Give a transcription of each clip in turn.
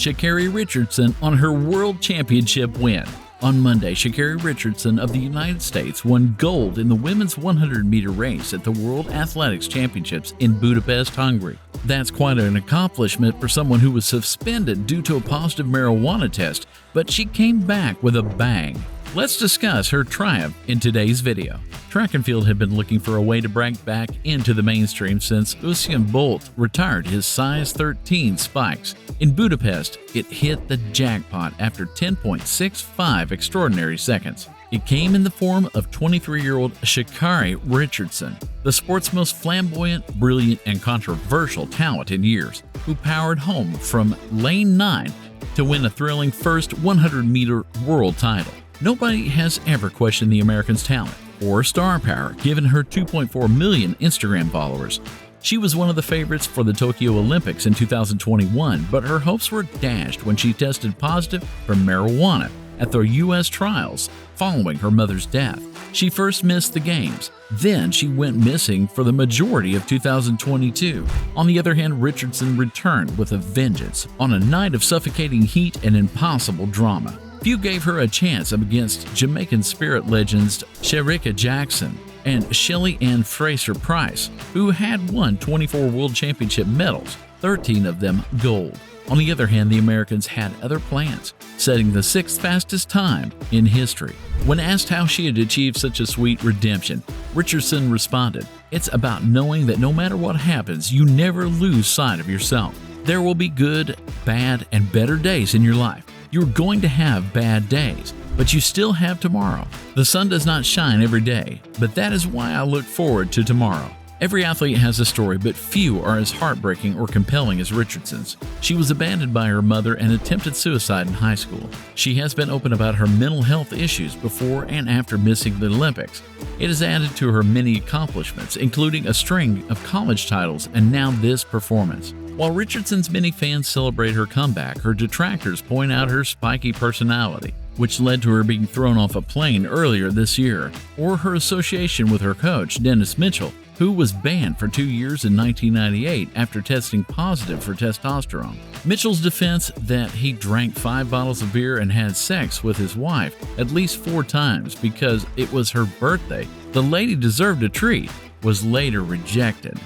Sha'carri Richardson on her World Championship win. On Monday, Sha'carri Richardson of the United States won gold in the women's 100-meter race at the World Athletics Championships in Budapest, Hungary. That's quite an accomplishment for someone who was suspended due to a positive marijuana test, but she came back with a bang. Let's discuss her triumph in today's video. Track and field had been looking for a way to break back into the mainstream since Usain Bolt retired his size 13 spikes. In Budapest, it hit the jackpot after 10.65 extraordinary seconds. It came in the form of 23-year-old shacarri Richardson, the sport's most flamboyant, brilliant, and controversial talent in years, who powered home from lane 9 to win a thrilling first 100-meter world title. Nobody has ever questioned the American's talent or star power, given her 2.4 million Instagram followers. She was one of the favorites for the Tokyo Olympics in 2021, but her hopes were dashed when she tested positive for marijuana at the U.S. trials following her mother's death. She first missed the games, then she went missing for the majority of 2022. On the other hand, Richardson returned with a vengeance on a night of suffocating heat and impossible drama. Few gave her a chance against Jamaican spirit legends Shericka Jackson and Shelly Ann Fraser-Price, who had won 24 World Championship medals, 13 of them gold. On the other hand, the Americans had other plans, setting the 6th fastest time in history. When asked how she had achieved such a sweet redemption, Richardson responded, "It's about knowing that no matter what happens, you never lose sight of yourself. There will be good, bad, and better days in your life. You're going to have bad days, but you still have tomorrow. The sun does not shine every day, but that is why I look forward to tomorrow." Every athlete has a story, but few are as heartbreaking or compelling as Richardson's. She was abandoned by her mother and attempted suicide in high school. She has been open about her mental health issues before and after missing the Olympics. It has added to her many accomplishments, including a string of college titles and now this performance. While Richardson's many fans celebrate her comeback, her detractors point out her spiky personality, which led to her being thrown off a plane earlier this year, or her association with her coach, Dennis Mitchell, who was banned for 2 years in 1998 after testing positive for testosterone. Mitchell's defense that he drank 5 bottles of beer and had sex with his wife at least 4 times because it was her birthday, the lady deserved a treat, was later rejected.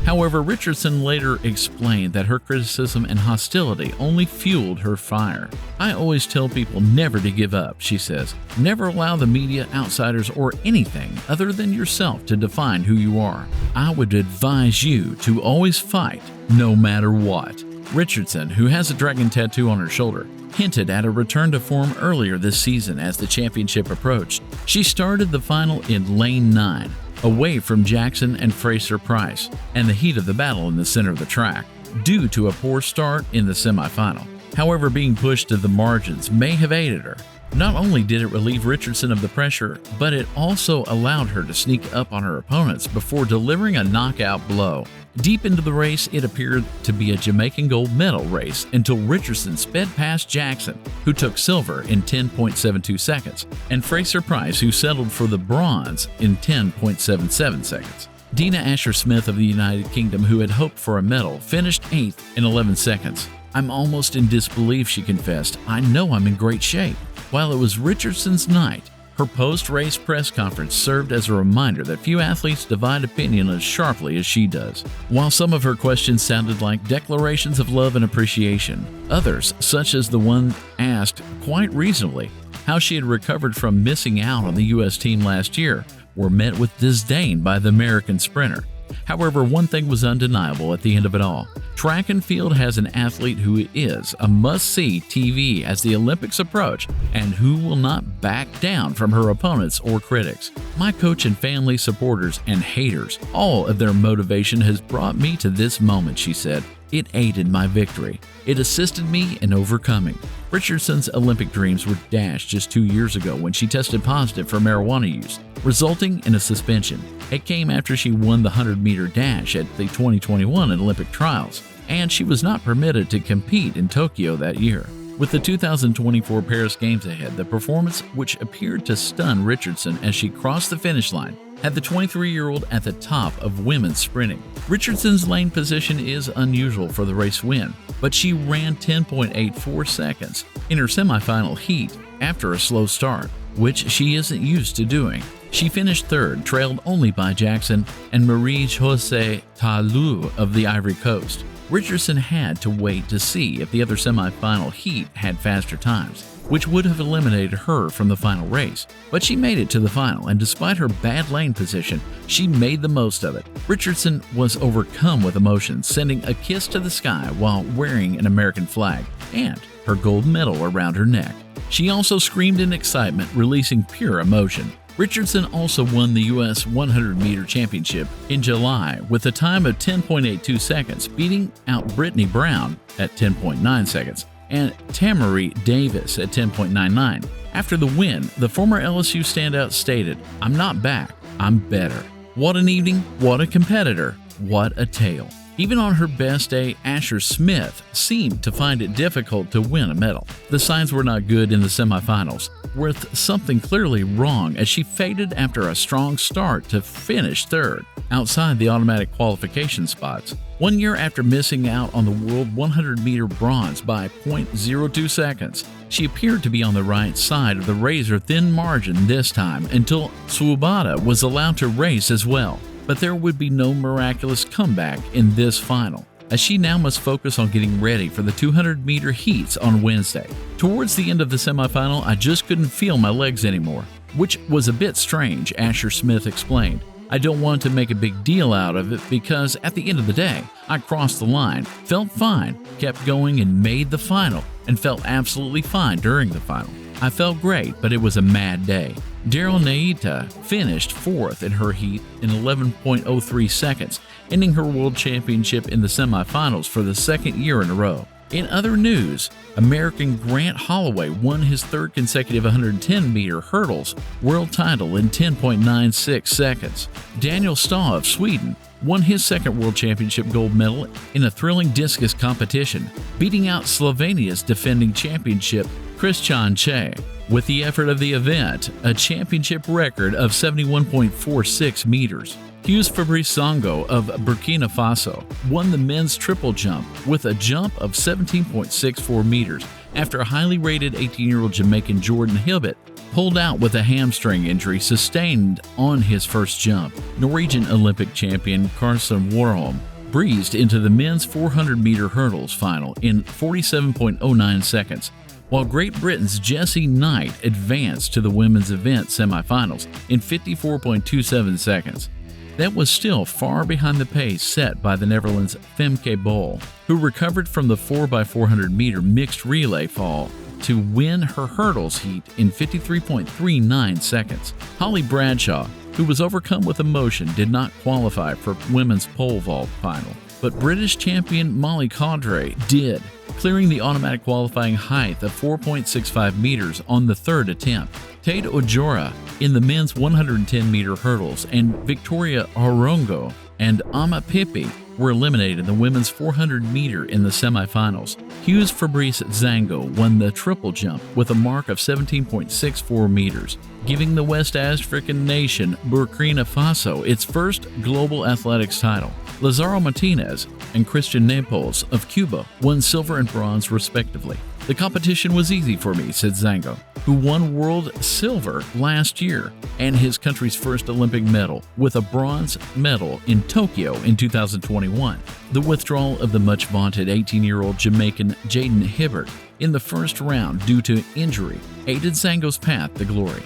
However, Richardson later explained that her criticism and hostility only fueled her fire. "I always tell people never to give up," she says. "Never allow the media, outsiders, or anything other than yourself to define who you are. I would advise you to always fight, no matter what." Richardson, who has a dragon tattoo on her shoulder, hinted at a return to form earlier this season as the championship approached. She started the final in lane 9. Away from Jackson and Fraser-Price, and the heat of the battle in the center of the track, due to a poor start in the semifinal. However, being pushed to the margins may have aided her. Not only did it relieve Richardson of the pressure, but it also allowed her to sneak up on her opponents before delivering a knockout blow. Deep into the race, it appeared to be a Jamaican gold medal race until Richardson sped past Jackson, who took silver in 10.72 seconds, and Fraser-Price, who settled for the bronze in 10.77 seconds. Dina Asher-Smith of the United Kingdom, who had hoped for a medal, finished 8th in 11 seconds. "I'm almost in disbelief," she confessed. "I know I'm in great shape." While it was Richardson's night, her post-race press conference served as a reminder that few athletes divide opinion as sharply as she does. While some of her questions sounded like declarations of love and appreciation, others, such as the one asked quite reasonably how she had recovered from missing out on the U.S. team last year, were met with disdain by the American sprinter. However, one thing was undeniable at the end of it all. Track and field has an athlete who is a must-see TV as the Olympics approach and who will not back down from her opponents or critics. "My coach and family, supporters, and haters, all of their motivation has brought me to this moment," she said. "It aided my victory. It assisted me in overcoming." Richardson's Olympic dreams were dashed just 2 years ago when she tested positive for marijuana use, resulting in a suspension. It came after she won the 100-meter dash at the 2021 Olympic trials, and she was not permitted to compete in Tokyo that year. With the 2024 Paris Games ahead, the performance, which appeared to stun Richardson as she crossed the finish line, had the 23-year-old at the top of women's sprinting. Richardson's lane position is unusual for the race win, but she ran 10.84 seconds in her semifinal heat after a slow start, which she isn't used to doing. She finished third, trailed only by Jackson and Marie-Josée Taillou of the Ivory Coast. Richardson had to wait to see if the other semifinal heat had faster times, which would have eliminated her from the final race. But she made it to the final, and despite her bad lane position, she made the most of it. Richardson was overcome with emotion, sending a kiss to the sky while wearing an American flag and her gold medal around her neck. She also screamed in excitement, releasing pure emotion. Richardson also won the U.S. 100-meter championship in July with a time of 10.82 seconds, beating out Brittany Brown at 10.9 seconds and Tamari Davis at 10.99. After the win, the former LSU standout stated, "I'm not back, I'm better." What an evening, what a competitor, what a tale. Even on her best day, Asher Smith seemed to find it difficult to win a medal. The signs were not good in the semifinals, with something clearly wrong as she faded after a strong start to finish third, outside the automatic qualification spots. 1 year after missing out on the World 100-meter bronze by 0.02 seconds, she appeared to be on the right side of the razor-thin margin this time until Swoboda was allowed to race as well. But there would be no miraculous comeback in this final, as she now must focus on getting ready for the 200-meter heats on Wednesday. Towards the end of the semifinal, I just couldn't feel my legs anymore, which was a bit strange, Asher Smith explained. I don't want to make a big deal out of it because at the end of the day, I crossed the line, felt fine, kept going and made the final, and felt absolutely fine during the final. I felt great, but it was a mad day. Daryl Naita finished fourth in her heat in 11.03 seconds, ending her world championship in the semifinals for the second year in a row. In other news, American Grant Holloway won his third consecutive 110-meter hurdles world title in 10.96 seconds. Daniel Stahl of Sweden won his second world championship gold medal in a thrilling discus competition, beating out Slovenia's defending championship Christian Che. With the effort of the event, a championship record of 71.46 meters. Hughes Fabrice Zongo of Burkina Faso won the men's triple jump with a jump of 17.64 meters after a highly rated 18-year-old Jamaican Jordan Hibbett pulled out with a hamstring injury sustained on his first jump. Norwegian Olympic champion Carsten Warholm breezed into the men's 400-meter hurdles final in 47.09 seconds, while Great Britain's Jessie Knight advanced to the women's event semifinals in 54.27 seconds. That was still far behind the pace set by the Netherlands' Femke Bol, who recovered from the 4x400-meter mixed relay fall to win her hurdles heat in 53.39 seconds. Holly Bradshaw, who was overcome with emotion, did not qualify for women's pole vault final, but British champion Molly Caudray did, clearing the automatic qualifying height of 4.65 meters on the third attempt. Tate Ojora in the men's 110-meter hurdles and Victoria Arongo and Ama Pippi were eliminated in the women's 400-meter in the semifinals. Hughes Fabrice Zango won the triple jump with a mark of 17.64 meters, giving the West African nation Burkina Faso its first global athletics title. Lazaro Martinez and Christian Naples of Cuba won silver and bronze respectively. The competition was easy for me, said Zango, who won world silver last year and his country's first Olympic medal with a bronze medal in Tokyo in 2021. The withdrawal of the much-vaunted 18-year-old Jamaican Jaden Hibbert in the first round due to injury aided Zango's path to glory.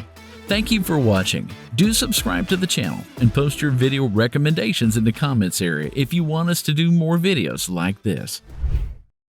Thank you for watching. Do subscribe to the channel and post your video recommendations in the comments area if you want us to do more videos like this.